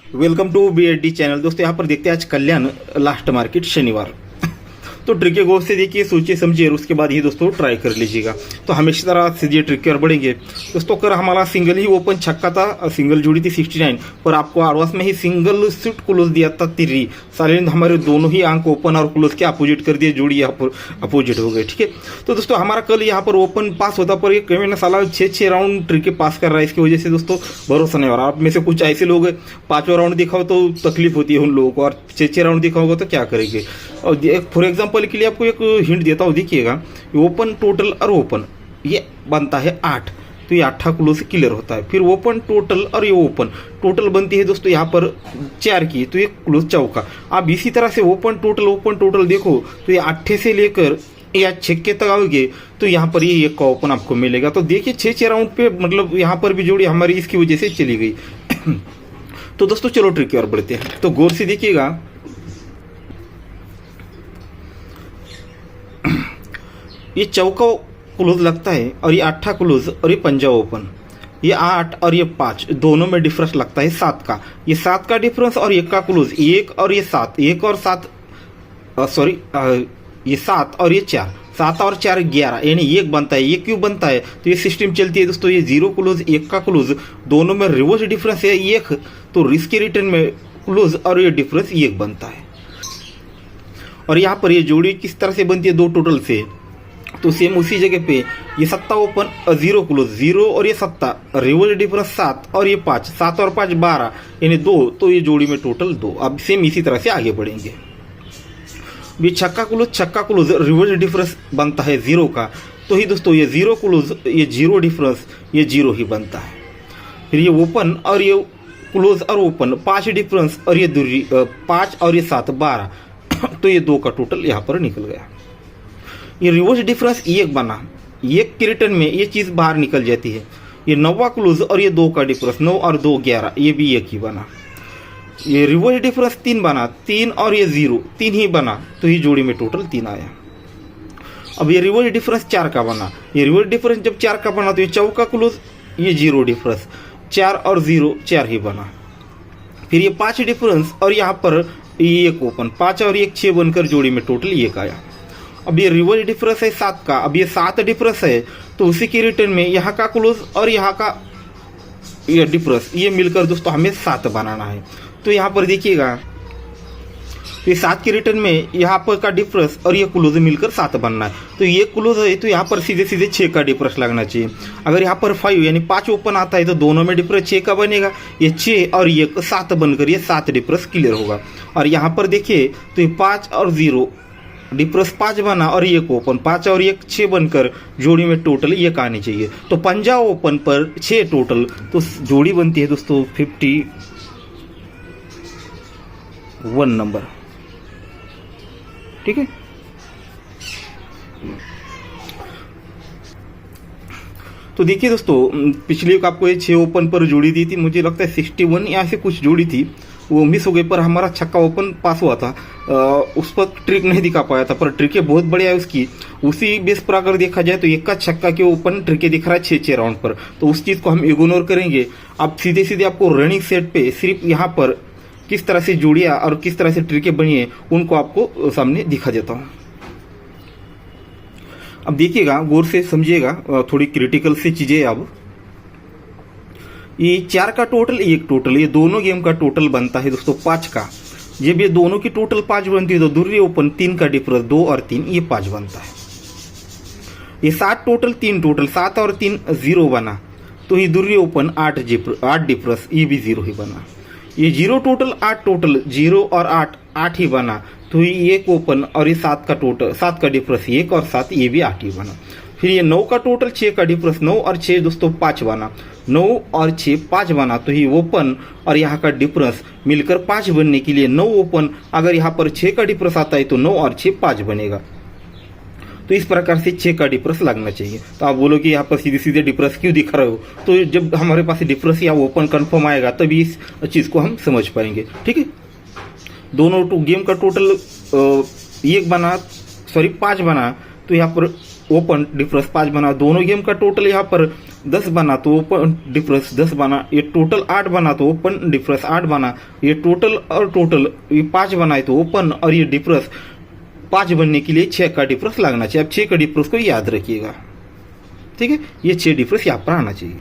Welcome to BSD channel. दोस्तों यहाँ पर देखते हैं आज कल्याण लास्ट मार्केट शनिवार। तो ट्रिक गौर से देखिए, सोचिए समझिए और उसके बाद ही दोस्तों ट्राई कर लीजिएगा। तो हमेशा तरह से ये ट्रिक की ओर बढ़ेंगे दोस्तों। कर हमारा सिंगल ही ओपन छक्का था, सिंगल जुड़ी थी 69, पर आपको आडवास में ही सिंगल स्विफ्ट क्लोज दिया था 3। साइलेंट हमारे दोनों ही अंक ओपन और क्लोज के अपोजिट कर दिए, जोड़ी यहाँ पर अपोजिट हो गए। ठीक है, तो दोस्तों हमारा कल यहाँ पर ओपन पास होता, पर ये ना साला 6 राउंड ट्रिक के पास कर रहा है। इसकी वजह से दोस्तों भरोसा नहीं हो रहा। आप में से कुछ ऐसे लोग 5वां राउंड दिखाओ तो तकलीफ होती है उन लोगों को, और 6 राउंड दिखाओगे तो क्या करेंगे। और फॉर एग्जाम्पल के लिए आपको एक हिंट देता हूँ, देखिएगा ओपन टोटल और ओपन ये बनता है 8, तो ये 8 क्लोज क्लियर होता है। फिर ओपन टोटल और ये ओपन टोटल बनती है दोस्तों यहाँ पर 4 की, तो ये क्लोज चौका। आप इसी तरह से ओपन टोटल देखो तो ये 8 से लेकर या 6 तक आओगे तो यहाँ पर ये 1 का ओपन आपको मिलेगा। तो देखिए 6 राउंड पे मतलब यहाँ पर भी जोड़ी हमारी इसकी वजह से चली गई। तो दोस्तों चलो ट्रिक की ओर बढ़ते हैं। तो गौर से देखिएगा, ये चौका क्लोज लगता है और ये 8 क्लोज और ये पंजा ओपन। ये 8 और ये 5 दोनों में डिफरेंस लगता है 7 का। ये 7 का डिफरेंस और 1 का क्लोज, 1 और ये 7, 1 और 7 सॉरी ये 7 और ये 4, 7 और 4 11, यानी 1 बनता है। ये क्यों बनता है, तो ये सिस्टम चलती है दोस्तों। ये 0 क्लोज 1 का क्लोज दोनों में रिवर्स डिफरेंस है 1, तो रिस्क के रिटर्न में क्लोज और ये डिफरेंस 1 बनता है। और यहाँ पर ये जोड़ी किस तरह से बनती है 2 टोटल से, तो सेम उसी जगह पे ये 7 ओपन 0 क्लोज 0 और ये 7 रिवर्स डिफरेंस 7 और ये 5, 7 और 5 12 यानी 2, तो ये जोड़ी में टोटल 2। अब सेम इसी तरह से आगे बढ़ेंगे। ये छक्का क्लोज रिवर्स डिफरेंस बनता है 0 का, तो ही दोस्तों ये 0 क्लोज ये 0 डिफरेंस ये 0 ही बनता है। फिर ये ओपन और ये क्लोज और ओपन 5 डिफरेंस और ये दूरी 5 और ये 7 12, तो ये 2 का टोटल यहाँ पर निकल गया। ये रिवर्स डिफरेंस 1 बना, 1 के रिटर्न में ये चीज़ बाहर निकल जाती है। ये 9वां क्लोज और ये 2 का डिफरेंस 9 और 2 11, ये भी 1 ही बना। ये रिवर्स डिफरेंस 3 बना, 3 और ये 0 3 ही बना, तो ये जोड़ी में टोटल 3 आया। अब ये रिवर्स डिफरेंस 4 का बना, ये रिवर्स डिफरेंस जब 4 का बना तो ये चौका क्लोज ये 0 डिफरेंस 4 और 0 4 ही बना। फिर ये 5 डिफरेंस और यहाँ पर ये 1 ओपन, 5 और 1 6 बनकर जोड़ी में टोटल 1 आया। अब ये रिवर्स डिफरेंस है 7 का, अब ये 7 डिफरेंस है, तो उसी के रिटर्न में यहाँ का क्लोज और यहाँ का ये डिफरेंस ये मिलकर दोस्तों हमें 7 बनाना है। तो यहाँ पर देखिएगा, ये 7 के रिटर्न में यहाँ पर का डिफरेंस और ये क्लोज मिलकर 7 बनना है। तो ये क्लोज है तो यहाँ पर सीधे 6 का डिफरेंस लगना चाहिए। अगर यहाँ पर 5 यानी 5 ओपन आता है तो दोनों में डिफरेंस 6 का बनेगा। ये 6 और ये 7 बनकर ये 7 डिफरेंस क्लियर होगा। और यहाँ पर देखिए तो ये 5 और 0 डिफरेंस 5 बना और 1 ओपन, 5 और 1 6 बनकर जोड़ी में टोटल 1 आनी चाहिए। तो पंजा ओपन पर 6 टोटल, तो जोड़ी बनती है दोस्तों 51 नंबर। ठीक है, तो देखिए दोस्तों पिछले आपको ये 6 ओपन पर जोड़ी दी थी, मुझे लगता है 61 या ऐसे कुछ जोड़ी थी, वो मिस हो गई। पर हमारा छक्का ओपन पास हुआ था, उस पर ट्रिक नहीं दिखा पाया था, पर ट्रिकें बहुत बढ़िया है उसकी। उसी बेस पर अगर देखा जाए तो 1 का छक्का के ओपन ट्रिकें दिख रहा है 6 राउंड पर, तो उस चीज़ को हम इग्नोर करेंगे। अब सीधे आपको रनिंग सेट पे सिर्फ यहाँ पर किस तरह से जोड़ियाँ और किस तरह से ट्रिकें बनी है उनको आपको सामने दिखा देता हूँ। अब देखिएगा गौर से समझिएगा, थोड़ी क्रिटिकल सी चीज़ें। अब ये 4 का टोटल 1 टोटल, ये दोनों गेम का टोटल बनता है दोस्तों 5 का। जब ये दोनों की टोटल 5 बनती है तो दूसरी ओपन 3 का डिफरेंस 2 और 3 ये 5 बनता है। ये 7 टोटल 3 टोटल 7 और 3 0 बना, तो ये दूसरी ओपन 8 डिफरेंस ये भी 0 ही बना। ये 0 टोटल 8 टोटल 0 और 8 ही बना, तो ये 1 ओपन और ये 7 का टोटल 7 का डिफरेंस 1 और 7 ये भी 8 ही बना। फिर ये 9 का टोटल 6 का डिफरेंस 9 और 6 दोस्तों 5 बना, 9 और 6 5 बना, तो ये ओपन और यहाँ का डिफरेंस मिलकर 5 बनने के लिए 9 ओपन, अगर यहाँ पर 6 का डिफरेंस आता है तो 9 और 6 5 बनेगा। तो इस प्रकार से 6 का डिफरेंस लगना चाहिए। तो आप बोलो कि यहाँ पर सीधे डिफरेंस क्यों दिख रहे हो, तो जब हमारे पास डिफरेंस या ओपन कंफर्म आएगा तभी इस चीज़ को हम समझ पाएंगे। ठीक है, दोनों गेम का टोटल 1 बना 5 बना, तो यहाँ पर ओपन डिफरेंस 5 बना। दोनों गेम का टोटल यहाँ पर 10 बना तो ओपन डिफरेंस 10 बना, ये टोटल 8 बना तो ओपन डिफरेंस 8 बना, ये टोटल और टोटल ये 5 बनाए तो ओपन, और ये डिफरेंस 5 बनने के लिए 6 का डिफरेंस लगना चाहिए। अब 6 का डिफरेंस को याद रखिएगा, ठीक है, ये 6 डिफरेंस यहाँ पर आना चाहिए।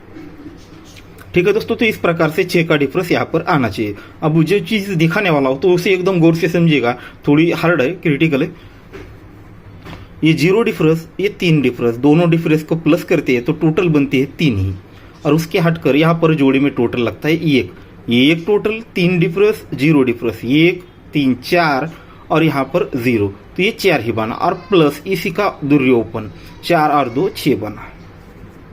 ठीक है दोस्तों, तो इस प्रकार से 6 का डिफरेंस यहाँ पर आना चाहिए। अब जो चीज दिखाने वाला हो तो उसे एकदम गौर से समझिएगा, थोड़ी हार्ड है, क्रिटिकल है। ये 0 डिफरेंस, ये 3 डिफरेंस, दोनों डिफरेंस को प्लस करते हैं तो टोटल बनती है 3 ही, और उसके हटकर यहाँ पर जोड़ी में टोटल लगता है 1। ये 1 टोटल, 3 डिफरेंस, 0 डिफरेंस, 1 3 4 और यहाँ पर 0, तो ये 4 ही बना, और प्लस इसी का दुर्योपन 4 और 2 6 बना,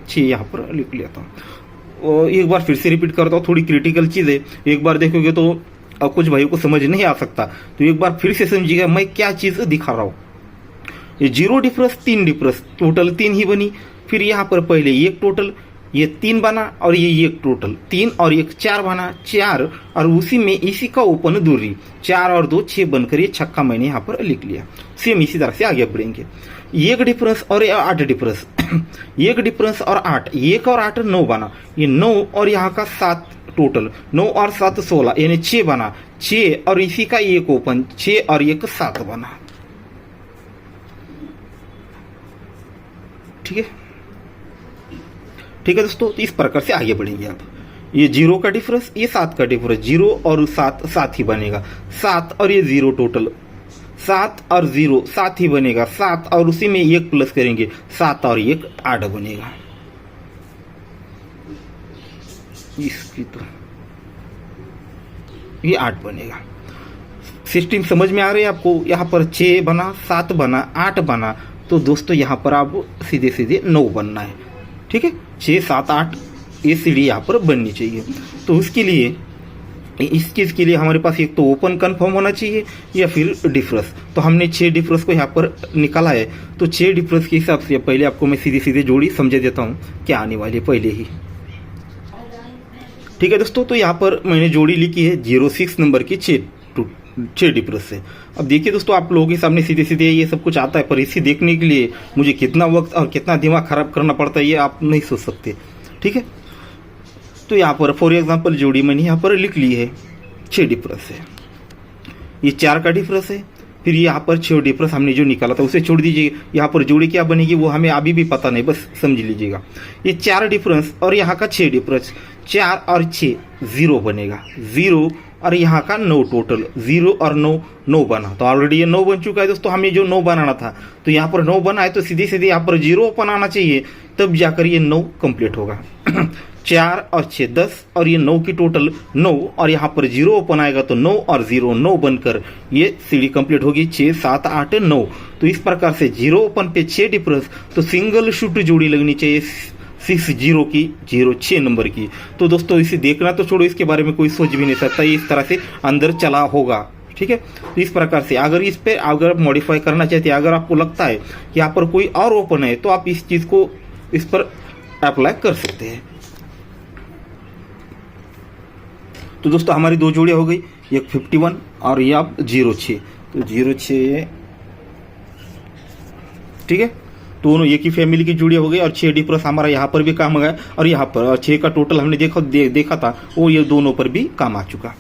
6 यहाँ पर लिख लेता हूँ। एक बार फिर से रिपीट करता हूँ, थोड़ी क्रिटिकल चीज़ है, एक बार देखोगे तो कुछ भाइयों को समझ नहीं आ सकता, तो एक बार फिर से समझिएगा मैं क्या चीज़ दिखा रहा हूँ। ये 0 डिफरेंस, 3 डिफरेंस, टोटल 3 ही बनी, फिर यहाँ पर पहले 1 टोटल, ये 3 बना, और ये 1 टोटल 3 और 1 4 बना, 4, और उसी में इसी का ओपन दूरी 4 और 2 6 बनकर ये छक्का मैंने यहाँ पर लिख लिया। सेम इसी तरह से आगे बढ़ेंगे। 1 डिफरेंस और 8 डिफरेंस, 1 डिफरेंस और 8, 1 और 8 9 बना, ये 9 और यहाँ का 7 टोटल, 9 और 7 16, यानी 6 बना, 6 और इसी का 1 ओपन, 6 और 1 7 बना। ठीक है, ठीक है दोस्तों, तो इस प्रकार से आगे बढ़ेंगे आप। ये 0 का डिफरेंस, ये 7 का डिफरेंस, 0 और 7 7 ही बनेगा, 7 और ये 0 टोटल, 7 और 0 7 ही बनेगा, 7 और उसी में 1 प्लस करेंगे, 7 और 1 8 बनेगा। इसकी तो ये 8 बनेगा। सिस्टम समझ में आ रही है आपको? यहाँ पर 6 बना, 7 बना, 8 बना, तो दोस्तों यहाँ पर आप सीधे सीधे 9 बनना है। ठीक है, 6 7 8 ये सीढ़ी यहाँ पर बननी चाहिए। तो उसके लिए इस चीज़ के लिए हमारे पास एक तो ओपन कन्फर्म होना चाहिए या फिर डिफरेंस। तो हमने 6 डिफरेंस को यहाँ पर निकाला है, तो 6 डिफरेंस के हिसाब से पहले आपको मैं सीधे सीधे जोड़ी समझा देता हूँ क्या आने वाली है पहले ही। ठीक है दोस्तों, तो यहाँ पर मैंने जोड़ी लिखी है 06 नंबर की 6 डिफरेंस से। अब देखिए दोस्तों, आप लोगों के सामने सीधे सीधे ये सब कुछ आता है, पर इसे देखने के लिए मुझे कितना वक्त और कितना दिमाग खराब करना पड़ता है ये आप नहीं सोच सकते। ठीक है, तो यहाँ पर फॉर एग्जांपल जोड़ी मैंने यहाँ पर लिख ली है 6 डिफरेंस है, ये 4 का डिफरेंस है, फिर यहाँ पर 6 डिफरेंस हमने जो निकाला था उसे छोड़ दीजिए। यहाँ पर जोड़ी क्या बनेगी वो हमें अभी भी पता नहीं, बस समझ लीजिएगा। ये 4 डिफरेंस और यहाँ का 6 डिफरेंस, 4 और 6 0 बनेगा, 0 और यहाँ का 9 टोटल, 0 और 9 9 बना, तो ऑलरेडी ये 9 बन चुका है दोस्तों। हमें जो 9 बनाना था, तो यहाँ पर 9 बना है, तो सीधे सीधे यहाँ पर 0 ओपन आना चाहिए, तब जाकर ये 9 कंप्लीट होगा। 4 और 6 10 और ये 9 की टोटल 9, और यहाँ पर 0 ओपन आएगा तो 9 और 0 9 बनकर ये सीढ़ी कंप्लीट होगी 6 7 8 9। तो इस प्रकार से 0 ओपन पे 6 डिफरेंस, तो सिंगल शूट जोड़ी लगनी चाहिए 60 की 06 नंबर की। तो दोस्तों इसे देखना तो छोड़ो, इसके बारे में कोई सोच भी नहीं सकता, ये इस तरह से अंदर चला होगा। ठीक है, तो इस प्रकार से अगर इस पे अगर आप मॉडिफाई करना चाहते हैं, अगर आपको लगता है कि यहाँ पर कोई और ओपन है, तो आप इस चीज़ को इस पर अप्लाई कर सकते हैं। तो दोस्तों हमारी 2 जोड़ियाँ हो गई, एक 51 और ये आप 06, तो 06 ठीक है, दोनों एक ही फैमिली की जोड़ियाँ हो गई, और 6 डिफरेंस हमारा यहाँ पर भी काम आ गया, और यहाँ पर 6 का टोटल हमने देखा था वो ये दोनों पर भी काम आ चुका।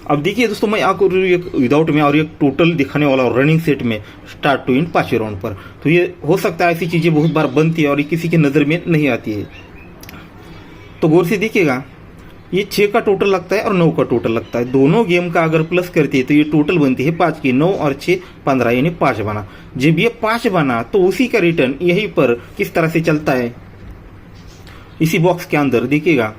अब देखिए दोस्तों, मैं आपको एक विदाउट में और एक टोटल दिखाने वाला हूँ रनिंग सेट में स्टार्ट टू एंड 5वें राउंड पर। तो ये हो सकता है ऐसी चीज़ें बहुत बार बनती है और ये किसी की नज़र में नहीं आती है, तो गौर से देखिएगा। ये 6 का टोटल लगता है और 9 का टोटल लगता है, दोनों गेम का अगर प्लस करती है तो ये टोटल बनती है 5 की, 9 और 6 15, यानी 5 बना। जब ये 5 बना तो उसी का रिटर्न यहीं पर किस तरह से चलता है, इसी बॉक्स के अंदर देखिएगा,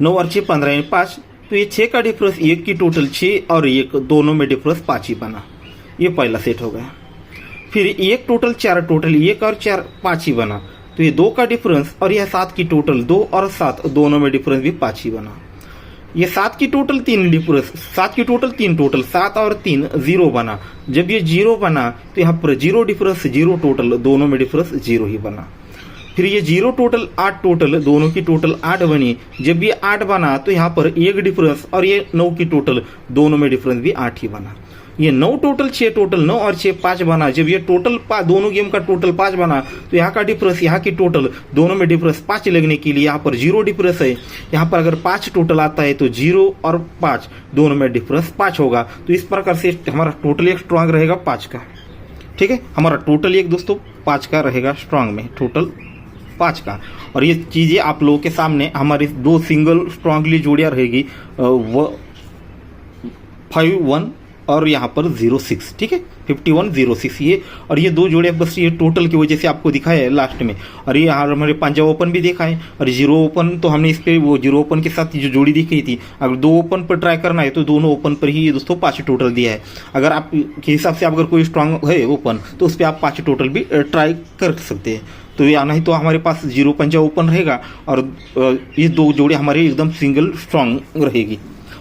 9 और 6 15 यानी 5, तो ये 6 का डिफरेंस 1 की टोटल 6 और 1 दोनों में डिफरेंस 5 ही बना, ये पहला सेट हो गया। फिर 1 टोटल 4 टोटल 1 और 4 5 ही बना, तो ये 2 का डिफरेंस और यह 7 की टोटल 2 और 7 दोनों में डिफरेंस भी 5 ही बना। ये 7 की टोटल 3 डिफरेंस, 7 की टोटल 3 टोटल 7 और 3 0 बना। जब ये 0 बना तो यहाँ पर 0 डिफरेंस 0 टोटल दोनों में डिफरेंस 0 ही बना। फिर ये 0 टोटल 8 टोटल दोनों की टोटल 8 बनी। जब ये 8 बना तो यहाँ पर 1 डिफरेंस और ये 9 की टोटल दोनों में डिफरेंस भी 8 ही बना। ये 9 टोटल 6 टोटल 9 और 6 5 बना। जब ये टोटल दोनों गेम का टोटल 5 बना तो यहाँ का डिफरेंस यहाँ की टोटल दोनों में डिफरेंस 5 लगने के लिए यहाँ पर 0 डिफरेंस है। यहाँ पर अगर 5 टोटल आता है तो 0 और 5 दोनों में डिफरेंस 5 होगा। तो इस प्रकार से हमारा टोटल एक स्ट्रांग रहेगा 5 का। ठीक है, हमारा टोटल एक दोस्तों 5 का रहेगा स्ट्रांग में, टोटल 5 का। और ये चीज़ें आप लोगों के सामने हमारी 2 सिंगल स्ट्रांगली जोड़ियाँ रहेगी, वो 51 और यहाँ पर 06। ठीक है, 5106 ये, और ये 2 जोड़े बस ये टोटल की वजह से आपको दिखाया है लास्ट में। और ये यहाँ हमारे पंजाब ओपन भी देखा है, और 0 ओपन तो हमने इस पर वो 0 ओपन के साथ जो जोड़ी दिखाई थी, अगर 2 ओपन पर ट्राई करना है तो दोनों ओपन पर ही ये दोस्तों 5 टोटल दिया है। अगर आप के हिसाब से अगर कोई स्ट्रांग है ओपन तो उस पर आप 5 टोटल भी ट्राई कर सकते हैं। तो या नहीं तो हमारे पास 0 पंजाब ओपन रहेगा और ये 2 जोड़े हमारे एकदम सिंगल स्ट्रांग रहेगी,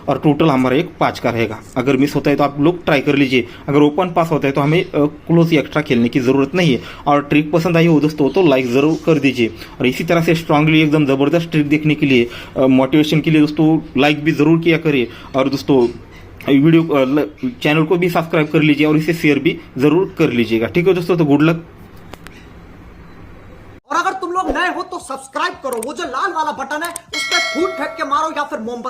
और टोटल हमारा एक 5 का रहेगा। अगर मिस होता है तो आप लोग ट्राई कर लीजिए। अगर ओपन पास होता है तो हमें क्लोज एक्स्ट्रा खेलने की ज़रूरत नहीं है। और ट्रिक पसंद आई हो दोस्तों तो लाइक ज़रूर कर दीजिए, और इसी तरह से स्ट्रांगली एकदम ज़बरदस्त ट्रिक देखने के लिए, मोटिवेशन के लिए दोस्तों लाइक भी ज़रूर किया करिए। और दोस्तों वीडियो चैनल को भी सब्सक्राइब कर लीजिए और इसे शेयर भी ज़रूर कर लीजिएगा। ठीक है दोस्तों, तो गुड लक। और अगर तुम लोग नए हो तो सब्सक्राइब करो, वो जो लाल वाला बटन है उस पर फूट फेंक के मारो या फिर मोमबत्ती।